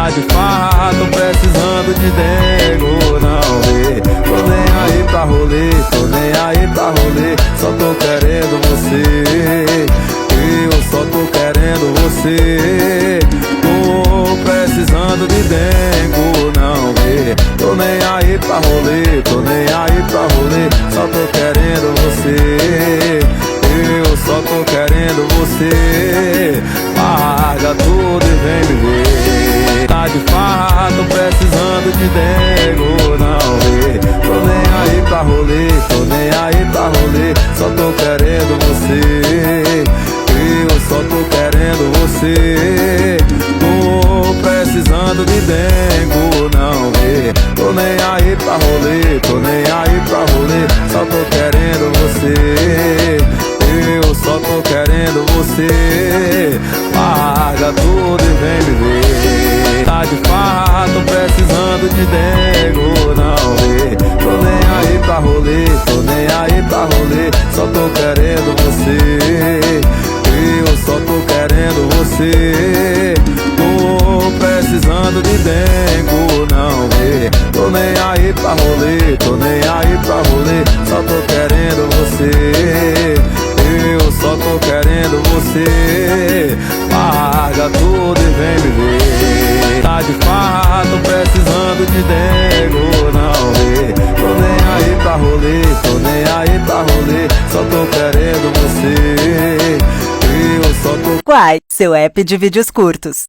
Tá de farra, tô precisando de dengo, não vê. Tô nem aí pra rolê, tô nem aí pra rolê. Só tô querendo você, eu só tô querendo você. Tô precisando de dengo, não vê. Tô nem aí pra rolê, tô nem aí pra rolê. Só tô querendo você, eu só tô querendo você. Larga tudo e vem me ver. Tá de farra, tô precisando de dengo, não vê. Tô nem aí pra rolê, tô nem aí pra rolê. Só tô querendo você, eu só tô querendo você. Tô precisando de dengo, não vê. Tô nem aí pra rolê, tô nem aí pra rolê. Só tô querendo você, eu só tô querendo você. Larga tudo e vem me ver. Tá de farra, tô precisando de dengo, não vê. Tô nem aí pra rolê, tô nem aí pra rolê. Só tô querendo você, eu só tô querendo você. Tô precisando de dengo, não vê. Tô nem aí pra rolê, tô nem aí pra rolê. Só tô querendo você, eu só tô querendo você. Larga tudo e vem me ver. Tá de farra, tô precisando de dengo, não vê. Tô nem aí pra rolê, tô nem aí pra rolê. Só tô querendo você, eu só tô... Quai, seu app de vídeos curtos.